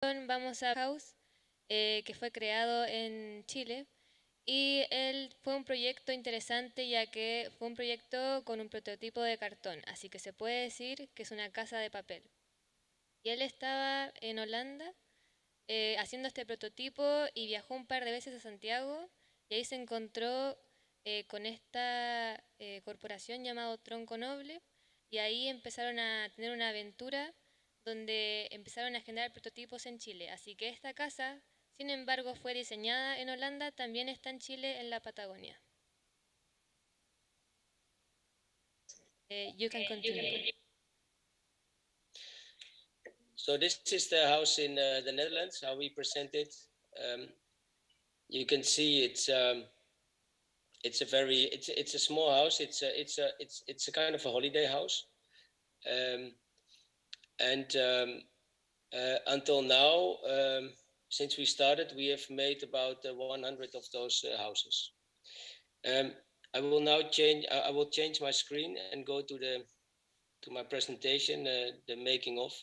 Vamos a House, que fue creado en Chile. Y él fue un proyecto interesante ya que fue un proyecto con un prototipo de cartón, así que se puede decir que es una casa de papel. Y él estaba en Holanda haciendo este prototipo y viajó un par de veces a Santiago y ahí se encontró con esta corporación llamado Tronco Noble y ahí empezaron a tener una aventura donde empezaron a generar prototipos en Chile. Así que esta casa, sin embargo, fue diseñada en Holanda, también está en Chile, en la Patagonia. You can continue. So this is the house in the Netherlands, how we present it. You can see it's a small house. It's a kind of a holiday house, and until now, since we started, we have made about 100 of those houses. I will now change. I will change my screen and go to my presentation, the making of.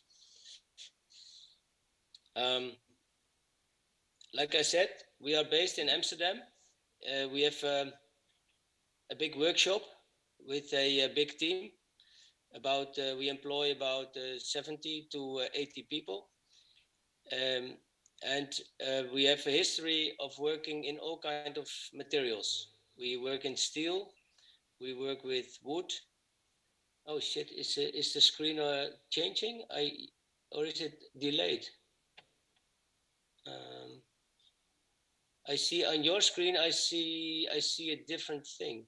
Like I said, we are based in Amsterdam. We have a big workshop with a big team. We employ about 70 to 80 people. And we have a history of working in all kinds of materials. We work in steel, we work with wood. Oh shit, is the screen changing? Or is it delayed? I see on your screen, I see a different thing.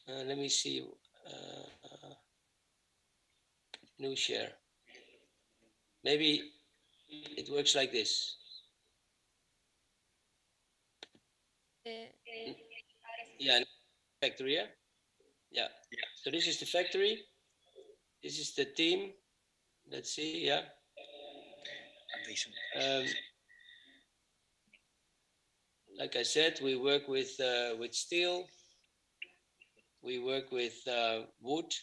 Let me see. New share. Maybe it works like this. Yeah, factory, yeah. So this is the factory. This is the team. Let's see, yeah. Like I said, we work with steel. We work with wood.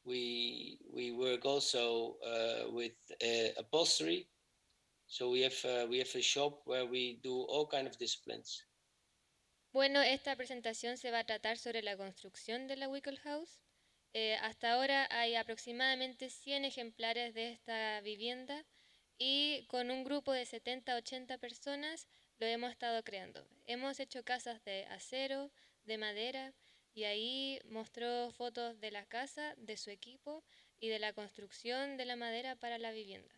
We work also with upholstery. So we have a shop where we do all kind of disciplines. Bueno, esta presentación se va a tratar sobre la construcción de la Wickle House. Hasta ahora hay aproximadamente 100 ejemplares de esta vivienda y con un grupo de 70 a 80 personas lo hemos estado creando. Hemos hecho casas de acero, de madera y ahí mostró fotos de la casa, de su equipo y de la construcción de la madera para la vivienda.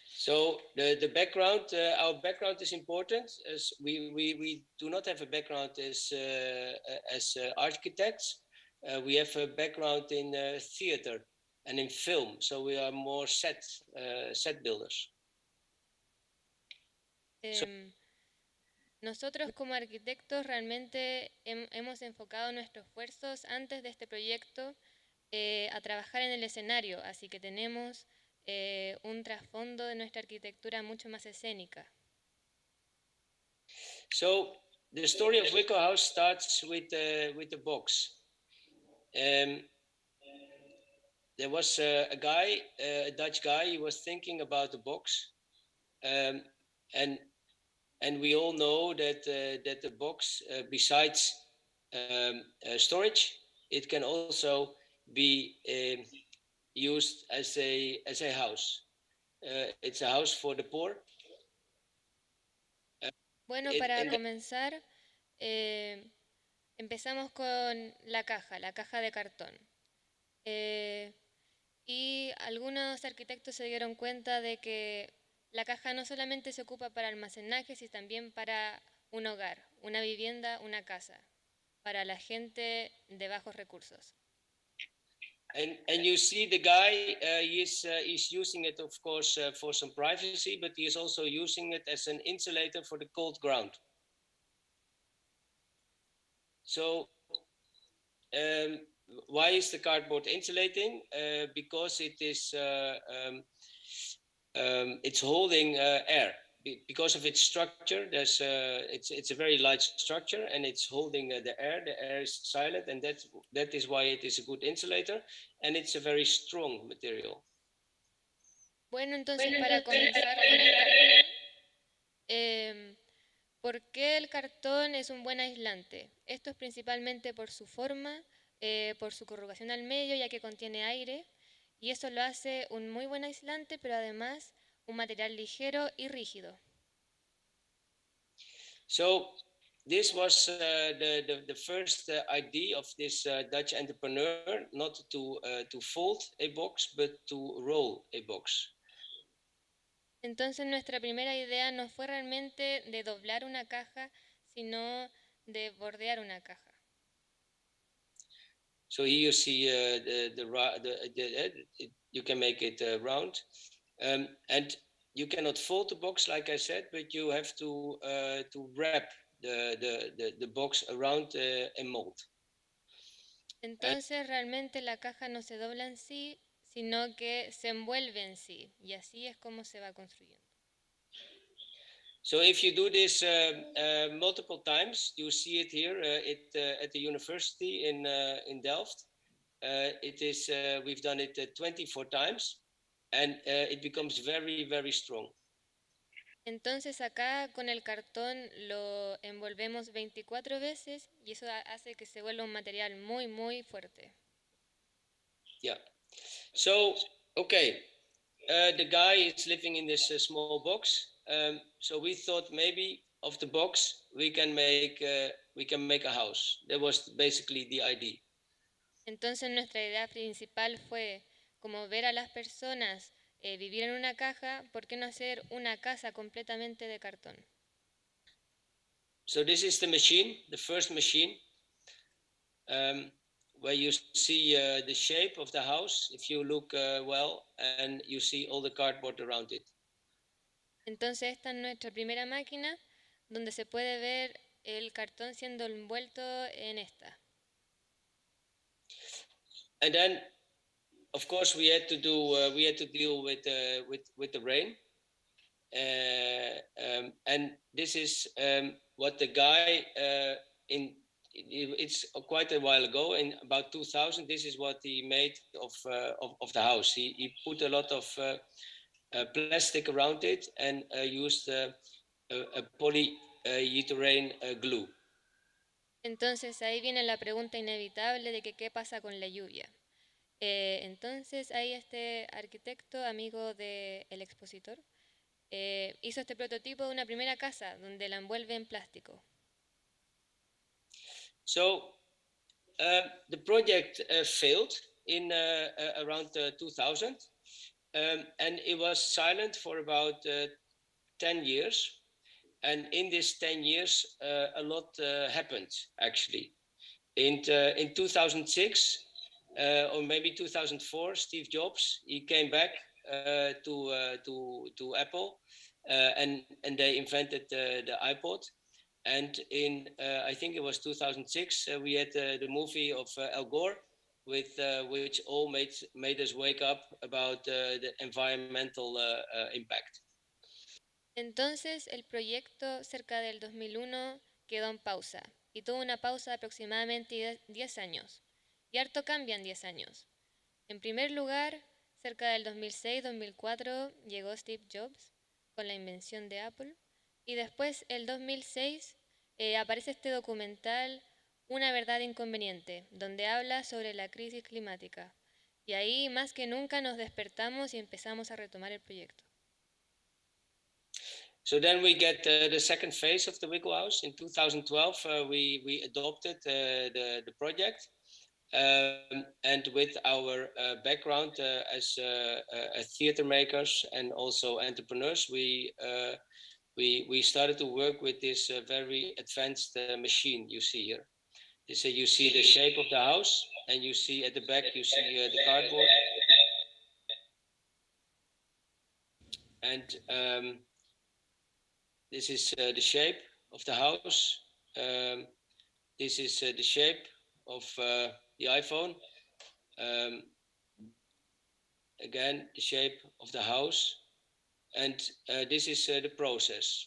So the background, our background is important, as we do not have a background as architects. We have a background in theater and in film, so we are more set builders. Nosotros como arquitectos realmente hemos enfocado nuestros esfuerzos antes de este proyecto a trabajar en el escenario, así que tenemos un trasfondo de nuestra arquitectura mucho más escénica. So the story of Wickle House starts with the box. There was a guy, a Dutch guy. He was thinking about the box, and we all know that the box, besides storage, it can also be used as a house. It's a house for the poor. Bueno, para comenzar, empezamos con la caja de cartón. Y algunos arquitectos se dieron cuenta de que la caja no solamente se ocupa para almacenaje, sino también para un hogar, una vivienda, una casa, para la gente de bajos recursos. And you see the guy, he's using it, of course, for some privacy, but he is also using it as an insulator for the cold ground. So, why is the cardboard insulating? Because it is, it's holding air. because of its structure, it's a very light structure, and it's holding the air. The air is silent, and that is why it is a good insulator, and it's a very strong material. Bueno, entonces para comenzar con el cartón, ¿por qué el cartón es un buen aislante? Esto es principalmente por su forma, por su corrugación al medio, ya que contiene aire, y eso lo hace un muy buen aislante, pero además un material ligero y rígido. So this was the first idea of this Dutch entrepreneur, not to fold a box, but to roll a box. Entonces nuestra primera idea no fue realmente de doblar una caja, sino de bordear una caja. So here you see you can make it round, and you cannot fold the box like I said, but you have to wrap the box around a mold. Entonces realmente la caja no se dobla en sí, sino que se envuelve en sí, y así es como se va construyendo. So if you do this multiple times, you see it here at the university in Delft. We've done it 24 times, and it becomes very, very strong. Entonces acá con el cartón lo envolvemos 24 veces y eso hace que se vuelva un material muy, muy fuerte. Yeah. So, okay, the guy is living in this small box. So we thought maybe of the box we can make a house. That was basically the idea. Entonces nuestra idea principal fue como ver a las personas vivir en una caja, ¿por qué no hacer una casa completamente de cartón? So this is the machine, the first machine, where you see the shape of the house if you look well, and you see all the cardboard around it. Entonces esta es nuestra primera máquina donde se puede ver el cartón siendo envuelto en esta. And then, of course, we had to deal with the rain, and this is what the guy it's quite a while ago, in about 2000. This is what he made of the house. He put a lot of plastic around it and used a polyurethane glue. Entonces ahí viene la pregunta inevitable de que qué pasa con la lluvia. Entonces ahí este arquitecto, amigo del expositor, hizo este prototipo de una primera casa donde la envuelve en plástico. So the project failed in around 2000, and it was silent for about 10 years. And in this 10 years, a lot happened, actually. In 2006, or maybe 2004, Steve Jobs, he came back to Apple, and they invented the iPod. And in I think it was 2006, we had the movie of Al Gore, which all made us wake up about the environmental impact. Entonces el proyecto cerca del 2001 quedó en pausa y tuvo una pausa de aproximadamente 10 años. Y harto cambia en 10 años. En primer lugar, cerca del 2006-2004 llegó Steve Jobs con la invención de Apple. Y después, el 2006, aparece este documental Una verdad inconveniente, donde habla sobre la crisis climática. Y ahí más que nunca nos despertamos y empezamos a retomar el proyecto. So then we get the second phase of the Wiggle House. In 2012, we adopted the project. And with our background as theater makers and also entrepreneurs, we started to work with this very advanced machine you see here. So you see the shape of the house, and you see at the back you see the cardboard, and this is the shape of the house. This is the shape of the iPhone. Again, the shape of the house. and this is the process.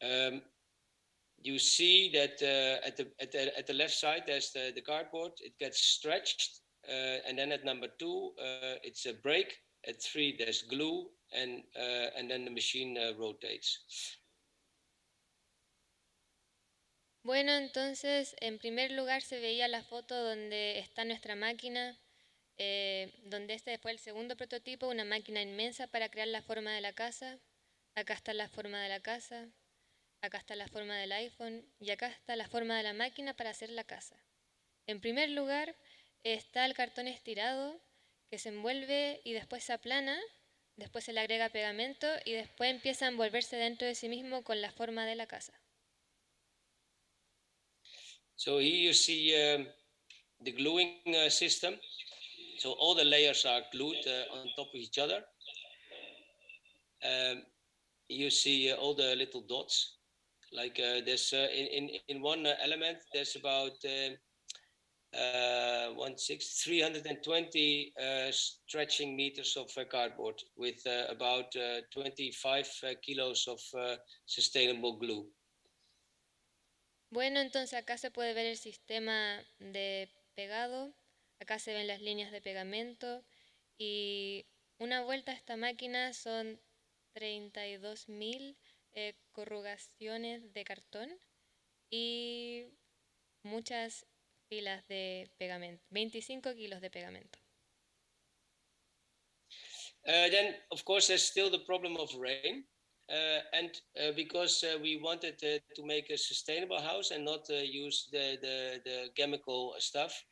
You see that at the left side there's the cardboard. It gets stretched, and then at number 2 it's a break. At 3 there's glue, and then the machine rotates. Bueno, entonces en primer lugar se veía la foto donde está nuestra máquina, donde este fue el segundo prototipo, una máquina inmensa para crear la forma de la casa. Acá está la forma de la casa, acá está la forma del iPhone y acá está la forma de la máquina para hacer la casa. En primer lugar está el cartón estirado que se envuelve y después se aplana, después se le agrega pegamento y después empieza a envolverse dentro de sí mismo con la forma de la casa. So here you see the gluing system. So all the layers are glued on top of each other. You see all the little dots. Like there's in one element there's about 320 stretching meters of cardboard with about 25 kilos of sustainable glue. Bueno, entonces acá se puede ver el sistema de pegado, acá se ven las líneas de pegamento y una vuelta a esta máquina son 32.000 corrugaciones de cartón y muchas filas de pegamento, 25 kilos de pegamento. Then, of course, there's still the problem of rain. And because we wanted to make a sustainable house and not use the chemical stuff,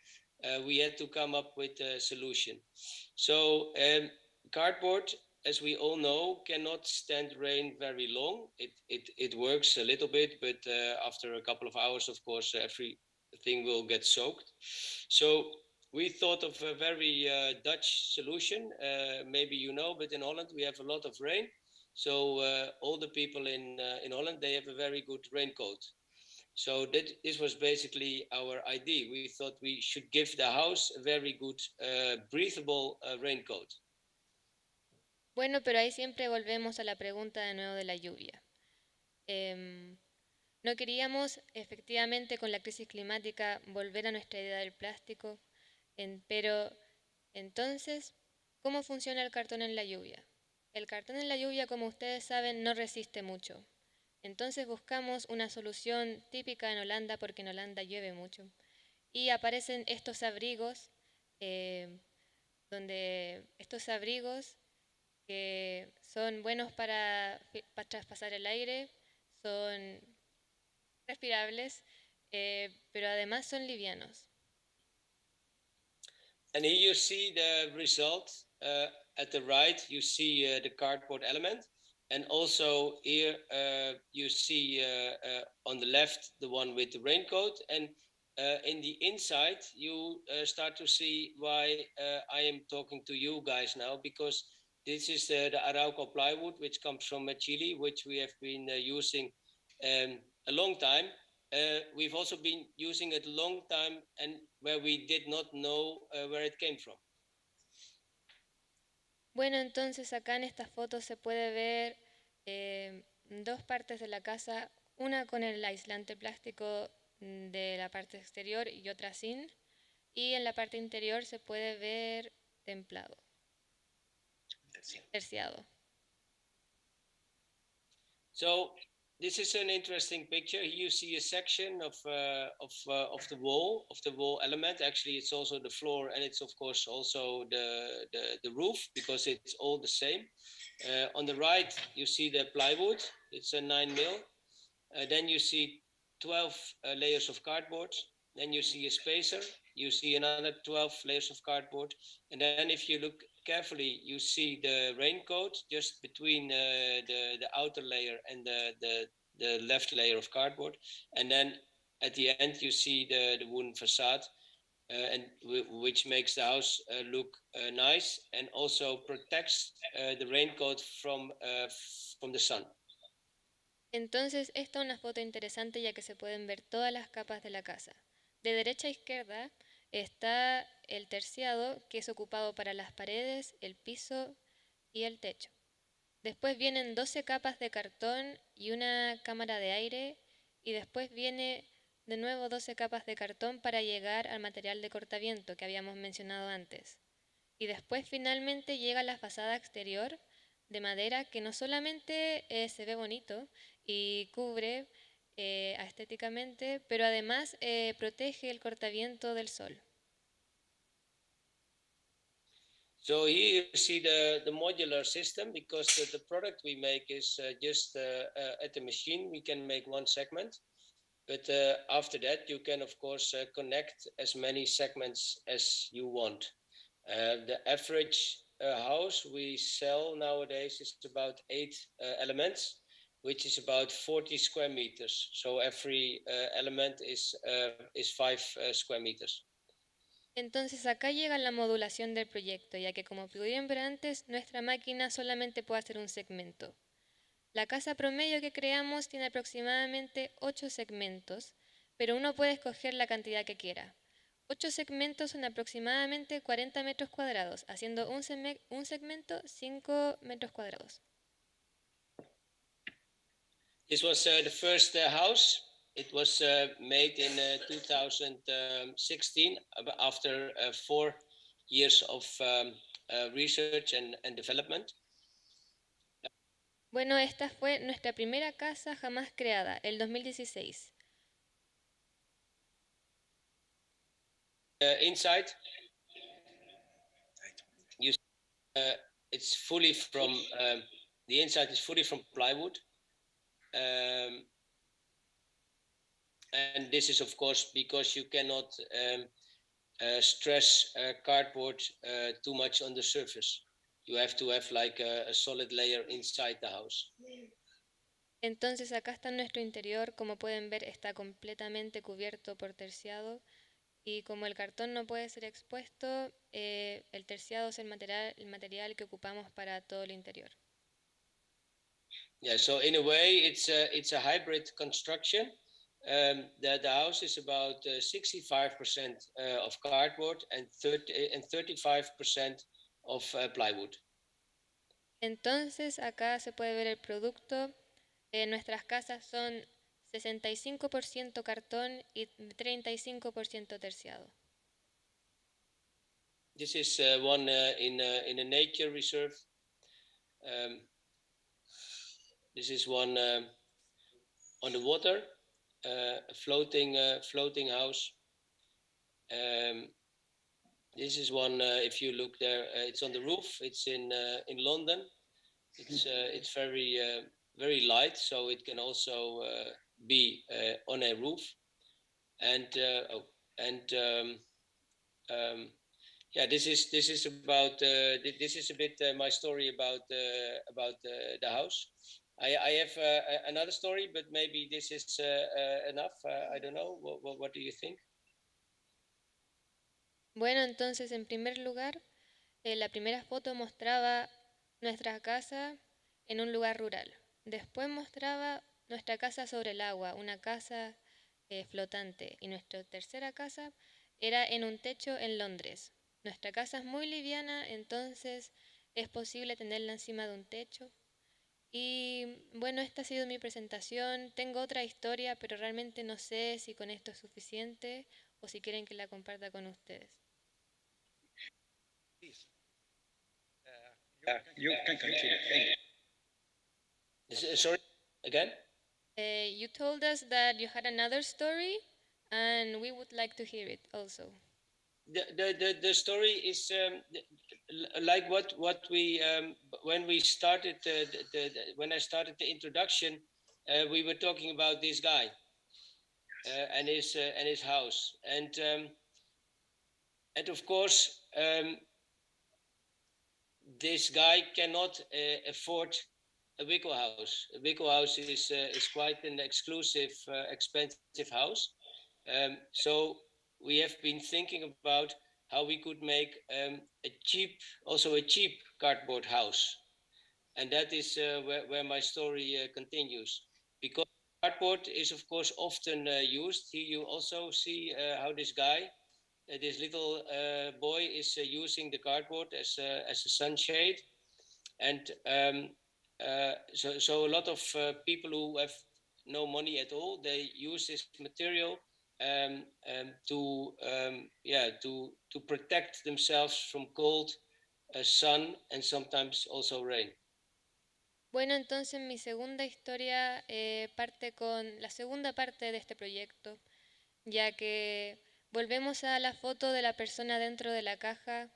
we had to come up with a solution. So cardboard, as we all know, cannot stand rain very long. It works a little bit, but after a couple of hours, of course, everything will get soaked. So we thought of a very Dutch solution. Maybe you know, but in Holland we have a lot of rain. So all the people in Holland, they have a very good raincoat. So this was basically our idea. We thought we should give the house a very good breathable raincoat. Bueno, pero ahí siempre volvemos a la pregunta de nuevo de la lluvia. No queríamos efectivamente con la crisis climática volver a nuestra idea del plástico, pero entonces, ¿cómo funciona el cartón en la lluvia? El cartón en la lluvia, como ustedes saben, no resiste mucho. Entonces buscamos una solución típica en Holanda, porque en Holanda llueve mucho. Y aparecen estos abrigos, donde estos abrigos que son buenos para traspasar el aire, son respirables, pero además son livianos. And here you see the result. At the right, you see the cardboard element. And also here you see on the left the one with the raincoat. And in the inside, you start to see why I am talking to you guys now, because this is the Arauco plywood, which comes from Chile, which we have been using a long time. We've also been using it a long time and where we did not know where it came from. Bueno, entonces acá en esta foto se puede ver dos partes de la casa, una con el aislante plástico de la parte exterior y otra sin, y en la parte interior se puede ver templado, terciado. So this is an interesting picture. Here you see a section of the wall element. Actually, it's also the floor, and it's of course also the roof, because it's all the same. On the right, you see the plywood. It's a 9mm. Then you see 12 layers of cardboard. Then you see a spacer. You see another 12 layers of cardboard. And then if you look carefully, you see the raincoat just between the outer layer and the left layer of cardboard. And then at the end, you see the wooden facade, and which makes the house look nice and also protects the raincoat from the sun. Entonces, esta es una foto interesante ya que se pueden ver todas las capas de la casa. De derecha a izquierda está el terciado, que es ocupado para las paredes, el piso y el techo. Después vienen 12 capas de cartón y una cámara de aire. Y después viene de nuevo 12 capas de cartón para llegar al material de cortaviento que habíamos mencionado antes. Y después finalmente llega la fachada exterior de madera que no solamente se ve bonito y cubre estéticamente, pero además protege el cortaviento del sol. So here you see the modular system, because the product we make is just at the machine we can make one segment, but after that you can of course connect as many segments as you want. The average house we sell nowadays is about 8 elements, which is about 40 square meters. So every element is 5 square meters. Entonces acá llega la modulación del proyecto, ya que como pudieron ver antes, nuestra máquina solamente puede hacer un segmento. La casa promedio que creamos tiene aproximadamente 8 segmentos, pero uno puede escoger la cantidad que quiera. 8 segmentos son aproximadamente 40 metros cuadrados, haciendo un segmento 5 metros cuadrados. This was the first house. It was made in 2016 after 4 years of research and development. Bueno, esta fue nuestra primera casa jamás creada, el 2016. Inside, you it's fully from the inside is fully from plywood. And this is of course because you cannot stress cardboard too much on the surface. You have to have like a solid layer inside the house. Entonces acá está nuestro interior, como pueden ver está completamente cubierto por terciado y como el cartón no puede ser expuesto, el terciado es el material que ocupamos para todo el interior. Yeah, so in a way it's a hybrid construction. The house is about 65% of cardboard and 35% of plywood. Entonces acá se puede ver el producto. Nuestras casas son 65% cartón y 35% terciado. This is one in a nature reserve. This is one on the water, a floating house. This is one. If you look there, it's on the roof. It's in London. It's very light, so it can also be on a roof. And yeah, this is about this is a bit my story about the house. I have another story, but maybe this is enough. I don't know. What do you think? Bueno, entonces en primer lugar, la primera foto mostraba nuestra casa en un lugar rural. Después mostraba nuestra casa sobre el agua, una casa flotante. Y nuestra tercera casa era en un techo en Londres. Nuestra casa es muy liviana, entonces es posible tenerla encima de un techo. Y bueno, esta ha sido mi presentación. Tengo otra historia, pero realmente no sé si con esto es suficiente o si quieren que la comparta con ustedes. You can continue. Sorry, again? You told us that you had another story, and we would like to hear it also. The story is like what we when we started when I started the introduction, we were talking about this guy and his house, and of course this guy cannot afford a Wico house. A Wico house is quite an exclusive, expensive house. So we have been thinking about how we could make a cheap cardboard house, and that is where my story continues. Because cardboard is of course often used. Here you also see how this guy, this little boy, is using the cardboard as a sunshade, and so a lot of people who have no money at all, they use this material to protect themselves from cold, sun, and sometimes also rain. Bueno, entonces mi segunda historia parte con la segunda parte de este proyecto, ya que volvemos a la foto de la persona dentro de la caja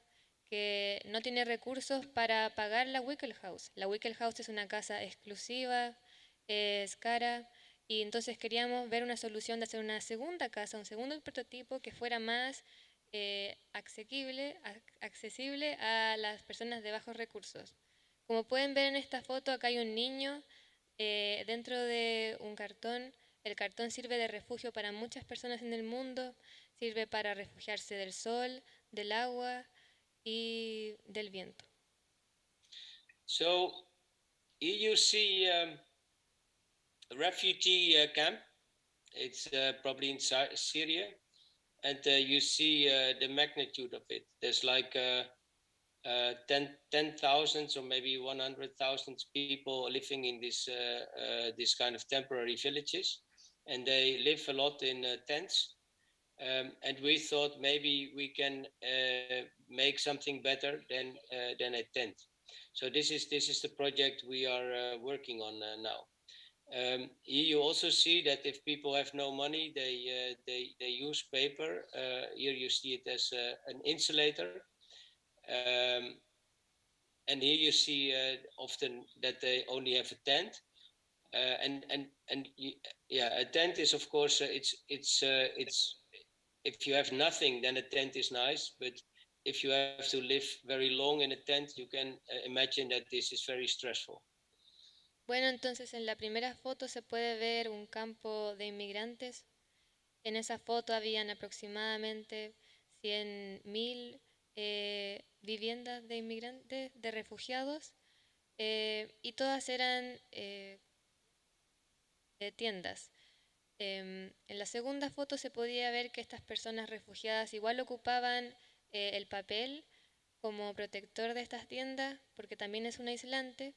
que no tiene recursos para pagar la Wickle House. La Wickle House es una casa exclusiva, es cara, y entonces queríamos ver una solución de hacer una segunda casa, un segundo prototipo que fuera más accesible a las personas de bajos recursos. Como pueden ver en esta foto, acá hay un niño dentro de un cartón. El cartón sirve de refugio para muchas personas en el mundo, sirve para refugiarse del sol, del agua y del viento. So here you see a refugee camp. It's probably in Syria, and you see the magnitude of it. There's like 10,000 or maybe 100,000 people living in this kind of temporary villages, and they live a lot in tents. And we thought maybe we can make something better than a tent. So this is the project we are working on now. Here you also see that if people have no money, they use paper. Here you see it as an insulator. And here you see often that they only have a tent. A tent is of course it's if you have nothing, then a tent is nice. But if you have to live very long in a tent, you can imagine that this is very stressful. Bueno, entonces en la primera foto se puede ver un campo de inmigrantes. En esa foto habían aproximadamente 100.000 viviendas de inmigrantes, de refugiados, y todas eran tiendas. En la segunda foto se podía ver que estas personas refugiadas igual ocupaban el papel como protector de estas tiendas, porque también es un aislante.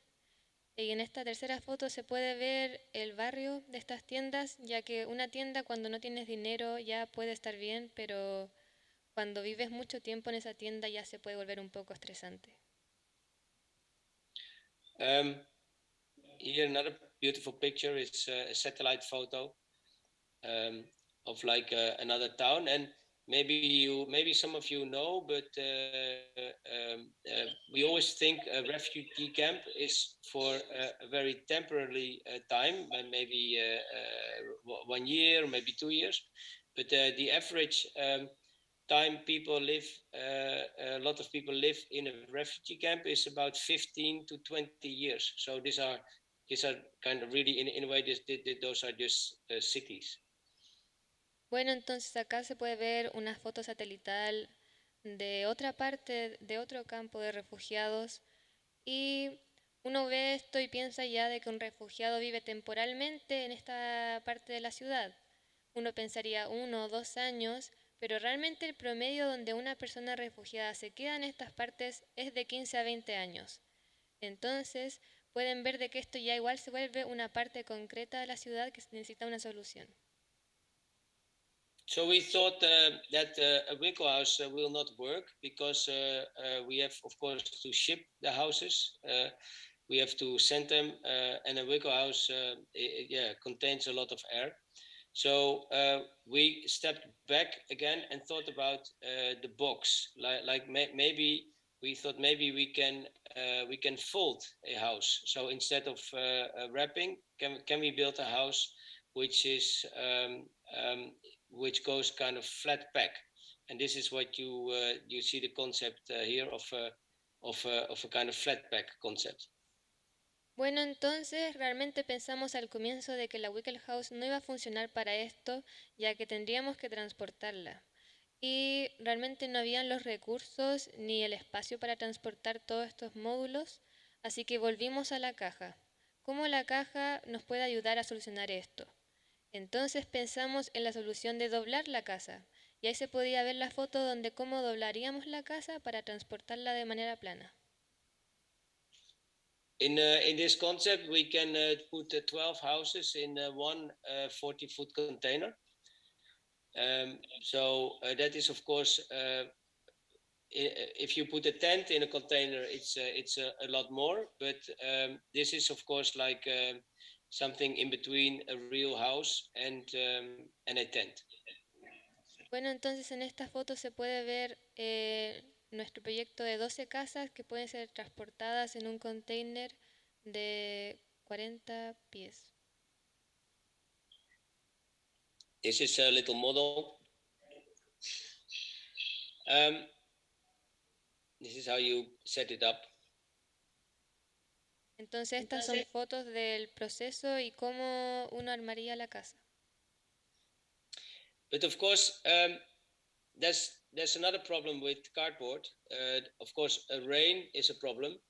Y en esta tercera foto se puede ver el barrio de estas tiendas, ya que una tienda cuando no tienes dinero ya puede estar bien, pero cuando vives mucho tiempo en esa tienda ya se puede volver un poco estresante. Here another beautiful picture is a satellite photo of like another town, and maybe some of you know, but we always think a refugee camp is for a very temporary time, maybe 1 year, maybe 2 years, but the average time people live, a lot of people live in a refugee camp is about 15 to 20 years. So these are kind of really in a way those are just cities. Bueno, entonces acá se puede ver una foto satelital de otra parte, de otro campo de refugiados, y uno ve esto y piensa ya de que un refugiado vive temporalmente en esta parte de la ciudad. Uno pensaría 1 o 2 años, pero realmente el promedio donde una persona refugiada se queda en estas partes es de 15 a 20 años. Entonces pueden ver de que esto ya igual se vuelve una parte concreta de la ciudad que necesita una solución. So we thought that a Winkle house will not work because we have, of course, to ship the houses. We have to send them, and a Winkle house, contains a lot of air. So we stepped back again and thought about the box. Maybe we thought maybe we can fold a house. So instead of wrapping, can we build a house which is which goes kind of flat pack, and this is what you see the concept here of a kind of flat pack concept. Bueno, entonces realmente pensamos al comienzo de que la Wickle House no iba a funcionar para esto, ya que tendríamos que transportarla. Y realmente no habían los recursos ni el espacio para transportar todos estos módulos, así que volvimos a la caja. ¿Cómo la caja nos puede ayudar a solucionar esto? Entonces pensamos en la solución de doblar la casa, y ahí se podía ver la foto donde cómo doblaríamos la casa para transportarla de manera plana. in this concept, we can put 12 houses in one 40-foot container. So that is, of course, if you put a tent in a container, it's a lot more. But this is, of course, like something in between a real house and a tent. Bueno, entonces en esta foto se puede ver nuestro proyecto de 12 casas que pueden ser transportadas en un container de 40 pies. This is a little model. This is how you set it up. Entonces estas son fotos del proceso y cómo uno armaría la casa. But of course, there's another problem with cardboard. Of course, rain is a problem,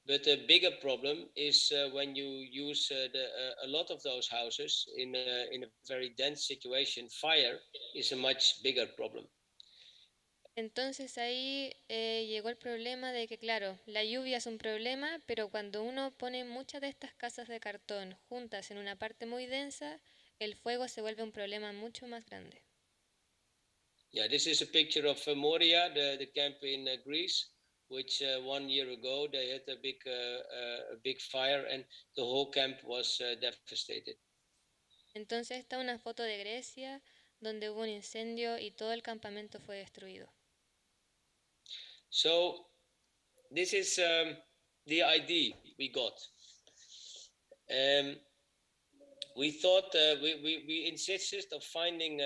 but a bigger problem is when you use a lot of those houses in a very dense situation. Fire is a much bigger problem. Entonces ahí llegó el problema de que, claro, la lluvia es un problema, pero cuando uno pone muchas de estas casas de cartón juntas en una parte muy densa, el fuego se vuelve un problema mucho más grande. Yeah, this is a picture of Moria, the camp in Greece, which 1 year ago they had a big fire and the whole camp was devastated. Entonces esta es una foto de Grecia donde hubo un incendio y todo el campamento fue destruido. So this is the idea we got. We thought we insisted of finding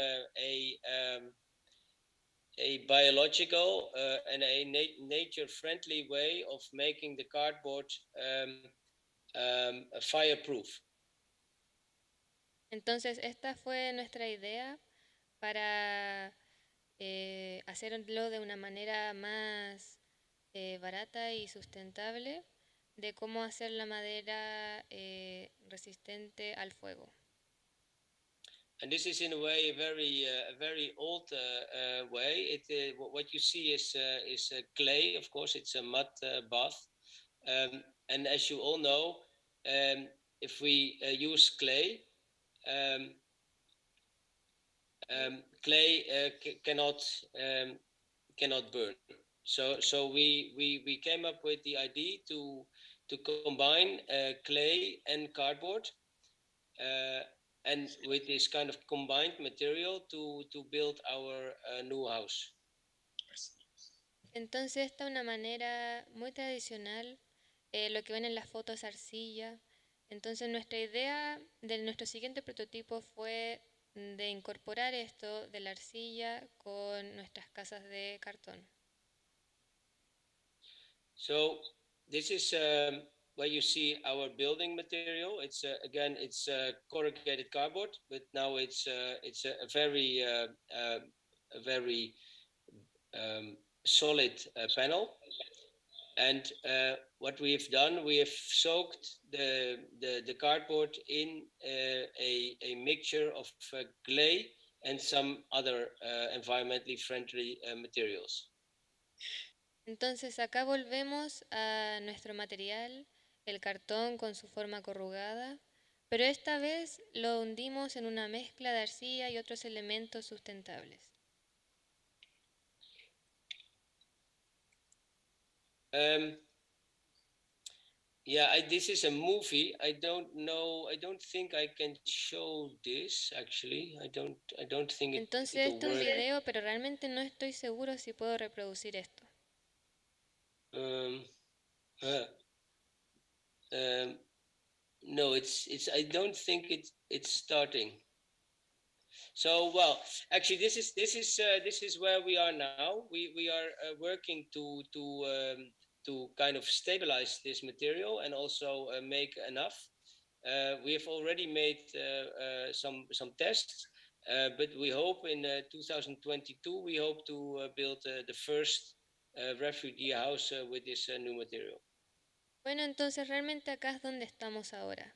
a biological and a nature-friendly way of making the cardboard fireproof. Entonces esta fue nuestra idea para hacerlo de una manera más barata y sustentable de cómo hacer la madera resistente al fuego. And this is in a way a very old way. What you see is clay, of course. It's a mud bath, and as you all know, if we use clay, clay cannot burn. So we came up with the idea to combine clay and cardboard. And with this kind of combined material to build our new house. Entonces esta es una manera muy tradicional, lo que ven en las fotos es arcilla. Entonces nuestra idea de nuestro siguiente prototipo fue de incorporar esto de la arcilla con nuestras casas de cartón. So this is where you see our building material. It's again, it's corrugated cardboard, but now it's a very solid panel. And what we've done, we have soaked the cardboard in a mixture of clay and some other environmentally friendly materials. Entonces acá volvemos a nuestro material, el cartón con su forma corrugada, pero esta vez lo hundimos en una mezcla de arcilla y otros elementos sustentables. Yeah, this is a movie. I don't know. I don't think I can show this. Actually, I don't think Entonces it'll esto es un work. video, pero realmente no estoy seguro si puedo reproducir esto. No, it's. I don't think it's starting. So well, actually, this is where we are now. We are working to kind of stabilize this material and also make enough. We have already made some tests, but we hope in 2022 we hope to build the first refugee house with this new material. Bueno, entonces realmente acá es donde estamos ahora.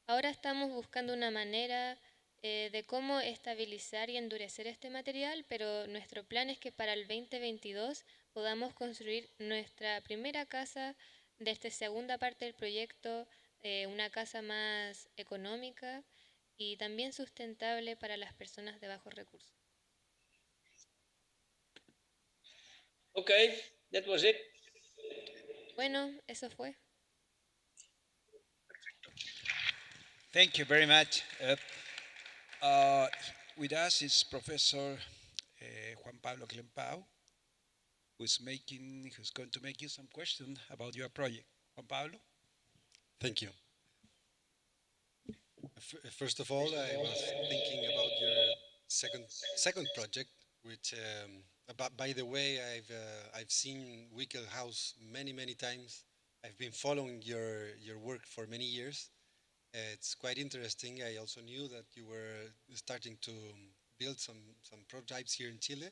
Ahora estamos buscando una manera de cómo estabilizar y endurecer este material, pero nuestro plan es que para el 2022 podamos construir nuestra primera casa de esta segunda parte del proyecto, una casa más económica y también sustentable para las personas de bajos recursos. Okay, that was it. Bueno, eso fue. Thank you very much. With us is Professor Juan Pablo Clempao, who's going to make you some questions about your project. Juan Pablo? Thank you. First of all, I was thinking about your second project, which, by the way, I've seen Wickel House many times. I've been following your work for many years. It's quite interesting. I also knew that you were starting to build some prototypes here in Chile.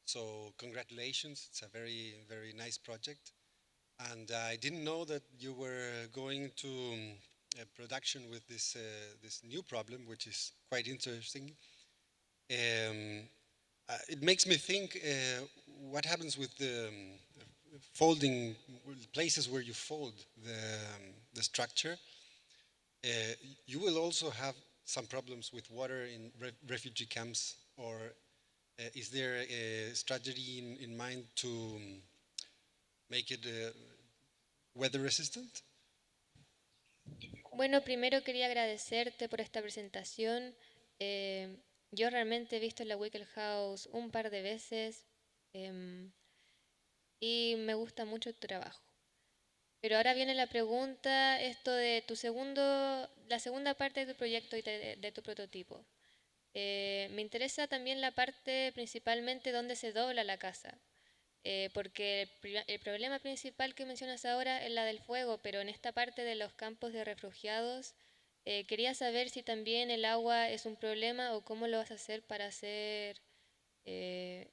So congratulations. It's a very nice project. And I didn't know that you were going to production with this new problem, which is quite interesting. It makes me think what happens with the folding places where you fold the structure. You will also have some problems with water in refugee camps, or is there a strategy in mind to make it weather resistant? Bueno, primero quería agradecerte por esta presentación. Yo realmente he visto la Wickel House un par de veces y me gusta mucho tu trabajo. Pero ahora viene la pregunta, esto de la segunda parte de tu proyecto y de tu prototipo. Me interesa también la parte principalmente donde se dobla la casa, porque el problema principal que mencionas ahora es la del fuego, pero en esta parte de los campos de refugiados, quería saber si también el agua es un problema o cómo lo vas a hacer para ser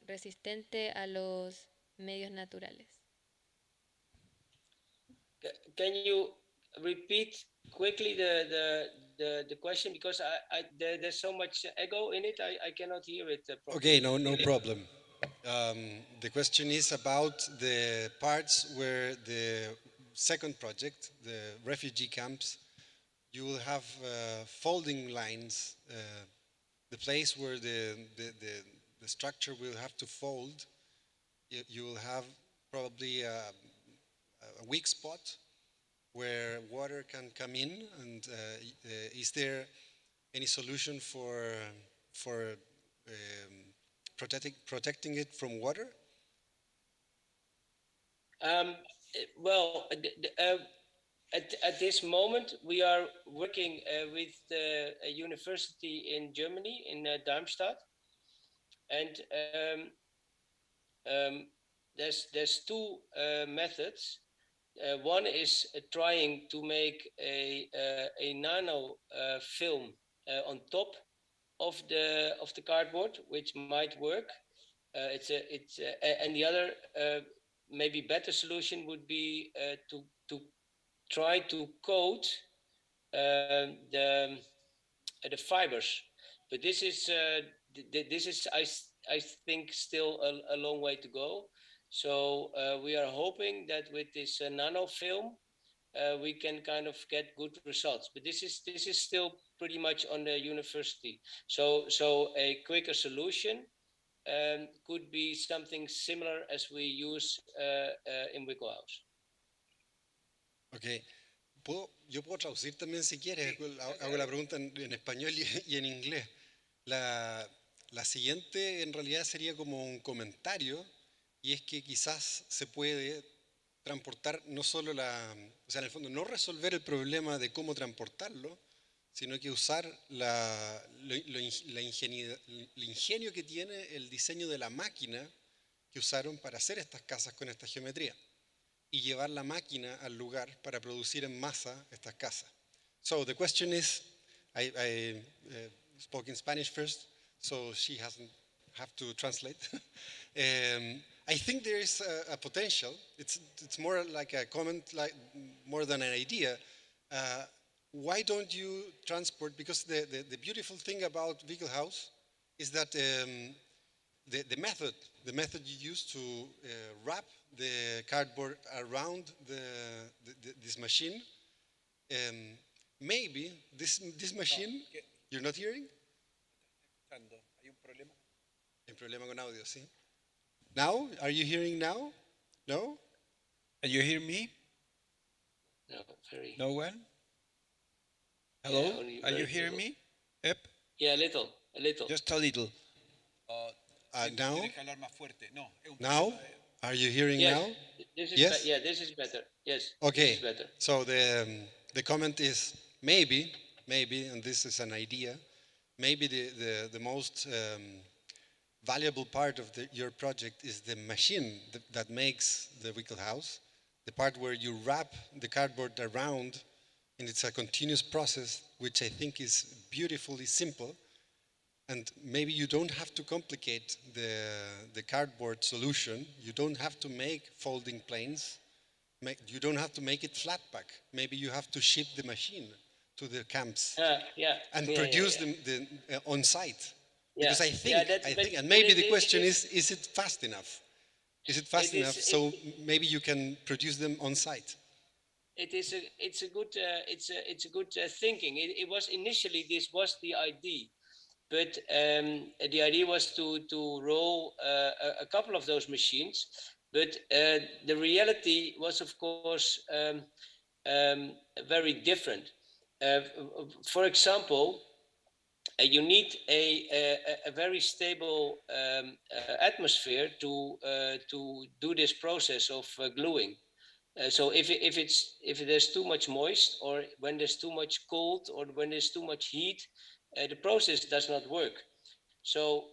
resistente a los medios naturales. Can you repeat quickly the question, because there's so much echo in it, I cannot hear it properly. Okay, no problem. The question is about the parts where the second project, the refugee camps, you will have folding lines, the place where the structure will have to fold. You will have probably a weak spot where water can come in, and is there any solution for protecting it from water? Well, at this moment, we are working with a university in Germany, in Darmstadt, and there's two methods. One is trying to make a nano film on top of the cardboard, which might work. And the other maybe better solution would be to try to coat the fibers, but this is I think still a long way to go. So we are hoping that with this nano film we can kind of get good results. But this is still pretty much on the university. So a quicker solution could be something similar as we use in Wickel House. Okay. Yo puedo traducir también si quieres. Hago la pregunta en español y en inglés. La siguiente en realidad sería como un comentario, y es que quizás se puede transportar no solo o sea, en el fondo no resolver el problema de cómo transportarlo, sino que usar el ingenio que tiene el diseño de la máquina que usaron para hacer estas casas con esta geometría, y llevar la máquina al lugar para producir en masa estas casas. So the question is, I spoke in Spanish first, so she hasn't have to translate. I think there is a potential. It's more like a comment, like more than an idea. Why don't you transport? Because the beautiful thing about Wickel House is that the method you use to wrap the cardboard around this machine. Maybe this machine, you're not hearing? Hay un problema. Hay problema con audio, ¿sí? Now, are you hearing now? No? Can you hear me? No, very. No one? Hello? only Are you very hearing little. me? Yep. Yeah, a little. Just a little. Now? Tienes que hablar más fuerte. No, es un Now? problema de- Are you hearing Yes, now? this is Yes? yeah, this is better. Yes, Okay, this is better. so the comment is maybe, and this is an idea, maybe the most valuable part of your project is the machine that makes the wicked house, the part where you wrap the cardboard around, and it's a continuous process, which I think is beautifully simple. And maybe you don't have to complicate the cardboard solution. You don't have to make folding planes. You don't have to make it flat pack. Maybe you have to ship the machine to the camps Yeah. and Yeah, produce yeah. them on site. Yeah. Because I think, and maybe the question is it fast enough? Is it fast enough so maybe you can produce them on site? It's a good thinking. It was initially, this was the idea, but the idea was to roll a couple of those machines, but the reality was, of course, very different. For example, you need a very stable atmosphere to do this process of gluing. So if there's too much moist, or when there's too much cold, or when there's too much heat, the process does not work. So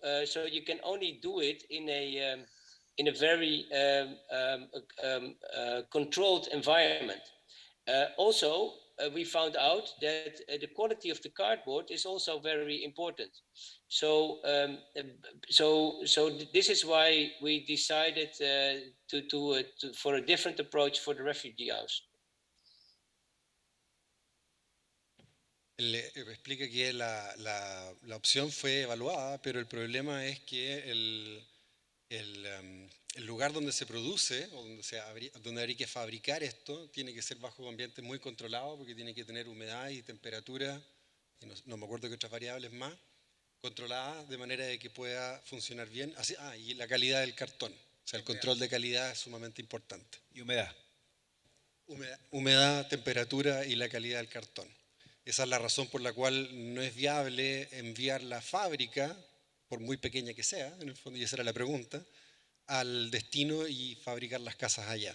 you can only do it in a very controlled environment. Also, we found out that the quality of the cardboard is also very important. So this is why we decided for a different approach for the refugee house. Explica que la opción fue evaluada, pero el problema es que el lugar donde se produce, o donde habría que fabricar esto, tiene que ser bajo un ambiente muy controlado, porque tiene que tener humedad y temperatura, y no me acuerdo qué otras variables más, controladas de manera de que pueda funcionar bien. Y la calidad del cartón. O sea, el control de calidad es sumamente importante. Y humedad. Humedad, temperatura y la calidad del cartón. Esa es la razón por la cual no es viable enviar la fábrica, por muy pequeña que sea, en el fondo, y esa era la pregunta, al destino y fabricar las casas allá.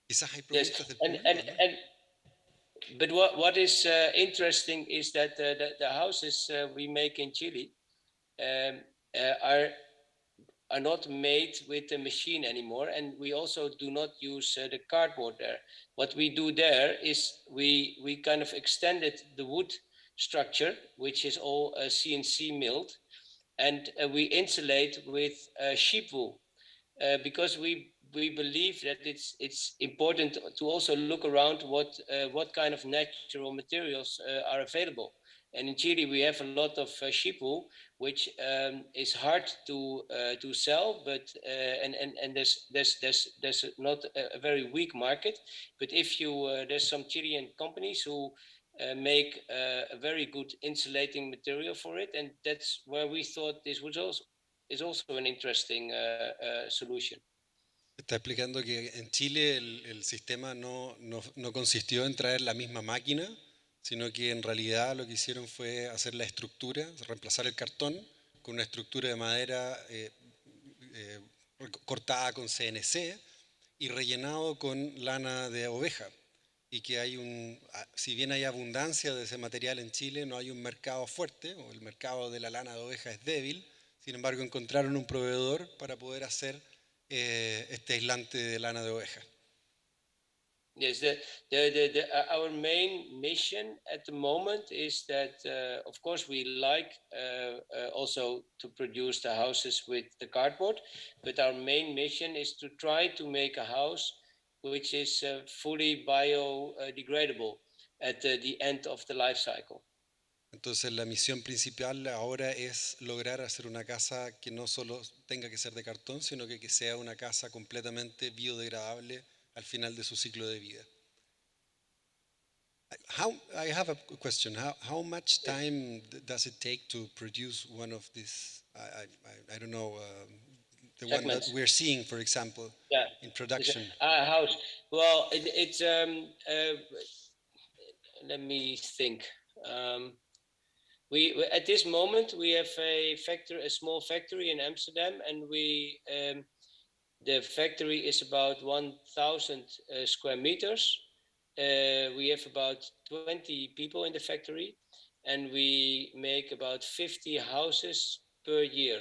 Quizás hay preguntas del público, ¿no? But what is interesting is that the houses we make in Chile are not made with a machine anymore, and we also do not use the cardboard there. What we do there is we kind of extended the wood structure, which is all CNC milled, and we insulate with sheep wool, because we believe that it's important to also look around what kind of natural materials are available. And in Chile, we have a lot of sheep wool, which is hard to sell, but and there's not a very weak market. But if you there's some Chilean companies who make a very good insulating material for it, and that's where we thought this was also an interesting solution. Está explicando que en Chile el sistema no consistió en traer la misma máquina, sino que en realidad lo que hicieron fue hacer la estructura, reemplazar el cartón con una estructura de madera cortada con CNC y rellenado con lana de oveja. Y que si bien hay abundancia de ese material en Chile, no hay un mercado fuerte, o el mercado de la lana de oveja es débil. Sin embargo, encontraron un proveedor para poder hacer este aislante de lana de oveja. Yes, our main mission at the moment is that, of course, we like also to produce the houses with the cardboard, but our main mission is to try to make a house which is fully biodegradable at the end of the life cycle. Entonces la misión principal ahora es lograr hacer una casa que no solo tenga que ser de cartón, sino que sea una casa completamente biodegradable al final de su ciclo de vida. I have a question. How much time does it take to produce one of these? I don't know, the one that segments. we're seeing, for example, Yeah. in production. House. Well, it's let me think. Um, we at this moment we have a factory, a small factory in Amsterdam, and the factory is about 1,000 square meters. We have about 20 people in the factory, and we make about 50 houses per year.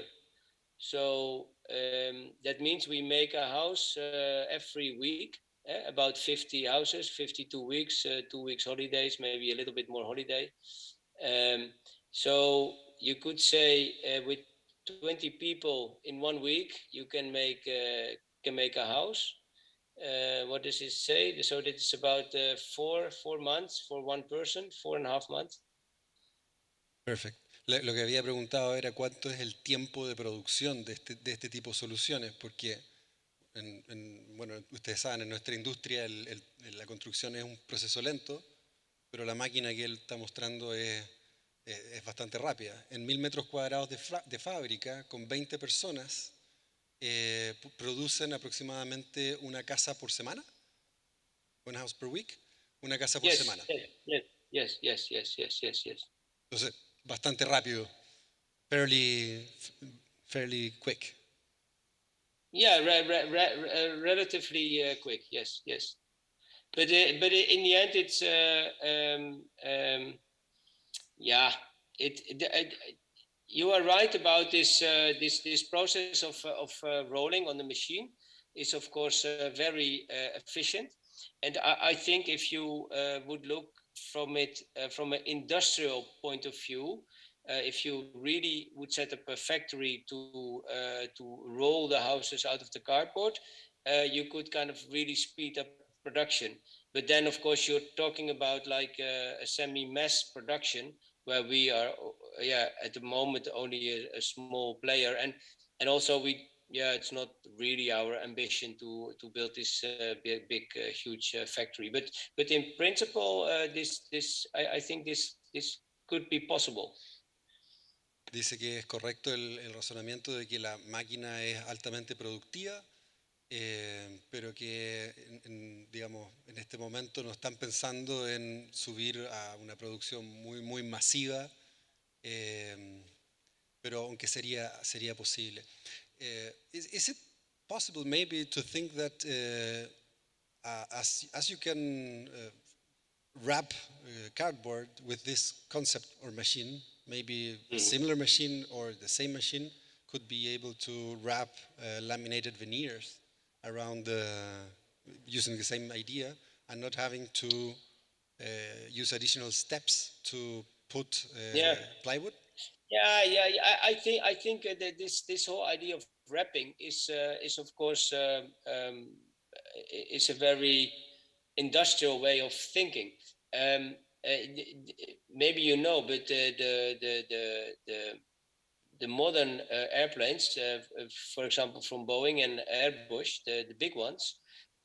So that means we make a house every week, about 50 houses, 52 weeks, 2 weeks holidays, maybe a little bit more holiday. Um, so you could say with 20 people in 1 week, you can make a house. What does it say? So that it's about 4 months for one person, 4.5 months. Perfect. Lo que había preguntado era cuánto es el tiempo de producción de este tipo de soluciones, porque, bueno, ustedes saben, en nuestra industria la construcción es un proceso lento, pero la máquina que él está mostrando es bastante rápida. En 1000 metros cuadrados de fábrica, con 20 personas, producen aproximadamente una casa por semana, one house per week, una casa por Yes, semana. yes. Entonces, bastante rápido, fairly quick. Yeah, relatively quick. Yes. But in the end, it's yeah. You are right about this process of rolling on the machine is of course very efficient, and I think if you would look from it from an industrial point of view, if you really would set up a factory to roll the houses out of the cardboard, you could kind of really speed up production. But then, of course, you're talking about like a semi-mass production where we are, at the moment only a small player, and also it's not really our ambition to build this big huge factory. But in principle, I think this could be possible. Dice que es correcto el razonamiento de que la máquina es altamente productiva, pero que, digamos, en este momento no están pensando en subir a una producción muy masiva, pero aunque sería posible. Is it possible maybe to think that as you can wrap cardboard with this concept or machine, maybe a similar machine or the same machine could be able to wrap laminated veneers around using the same idea and not having to use additional steps to put plywood? Yeah. I think that this whole idea of wrapping is of course is a very industrial way of thinking. Maybe you know, but the modern airplanes, for example, from Boeing and Airbus, the big ones,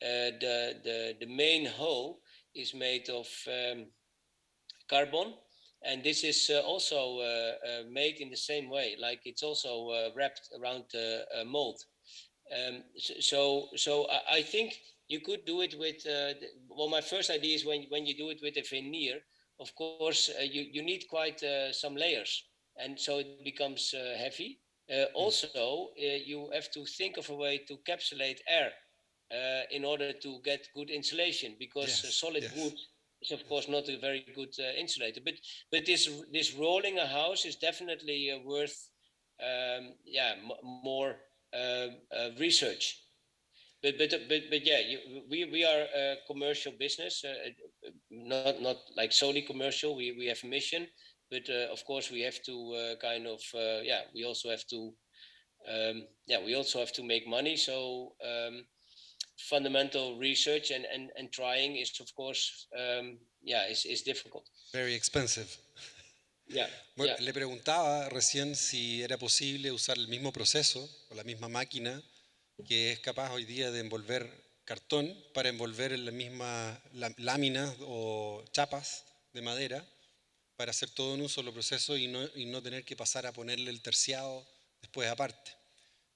the main hull is made of carbon, and this is also made in the same way, like it's also wrapped around a mold. So I think you could do it with. Well, my first idea is when you do it with a veneer, of course you need quite some layers, and so it becomes heavy. Also, you have to think of a way to capsulate air in order to get good insulation, because solid wood is of course not a very good insulator. But this rolling a house is definitely worth more research. But yeah, we are a commercial business, not like solely commercial. We have a mission, but of course we have to we also have to make money. So fundamental research and trying is of course is difficult. Very expensive. Bueno, le preguntaba recién si era posible usar el mismo proceso o la misma máquina que es capaz hoy día de envolver cartón para envolver en la misma láminas o chapas de madera para hacer todo en un solo proceso y no tener que pasar a ponerle el terciado después aparte.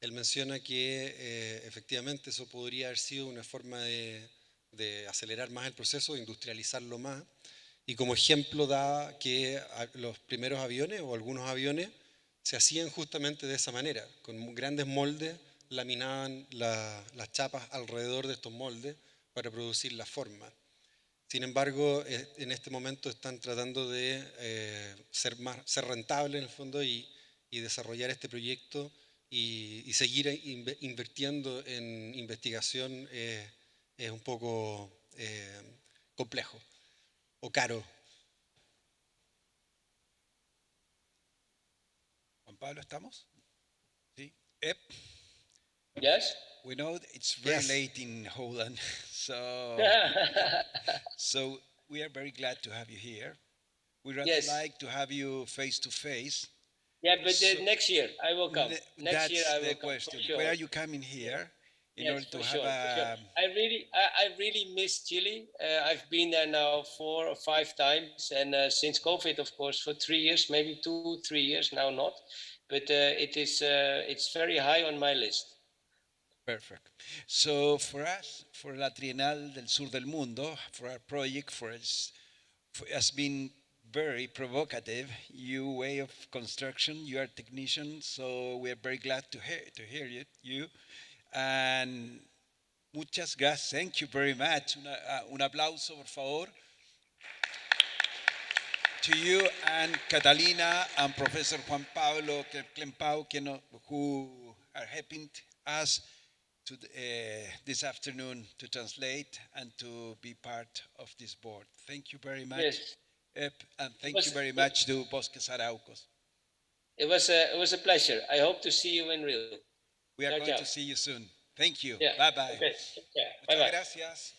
Él menciona que efectivamente eso podría haber sido una forma de acelerar más el proceso, de industrializarlo más. Y como ejemplo da que los primeros aviones o algunos aviones se hacían justamente de esa manera, con grandes moldes, laminaban las chapas alrededor de estos moldes para producir la forma. Sin embargo, en este momento están tratando de ser rentable en el fondo y desarrollar este proyecto y seguir invirtiendo en investigación es un poco complejo o caro. Juan Pablo, ¿estamos? Sí. Yes. We know it's very Yes. late in Holland, so we are very glad to have you here. We would Yes. like to have you face to face. Yeah, but next year I will come. Next year That's I will the come question. for sure. Where are you coming here in Yes, order to for have sure, for sure. I really miss Chile. I've been there now 4 or 5 times, and since COVID, of course, for 3 years, maybe 2, 3 years now, not. But it's very high on my list. Perfect. So for us, for la Trienal del Sur del Mundo, for our project, has been very provocative. Your way of construction, you are technician, so we are very glad to hear you. And muchas gracias. Thank you very much. Un aplauso, por favor. To you and Catalina and Professor Juan Pablo Klempau, who are helping us to this afternoon to translate and to be part of this board. Thank you very much. Yes. And thank you very much to Bosques Araucos. It was a pleasure. I hope to see you in real. We are Ciao, going ciao. to see you soon. Thank you. Yeah. Bye-bye. Okay. Yeah. Muchas Bye-bye. gracias.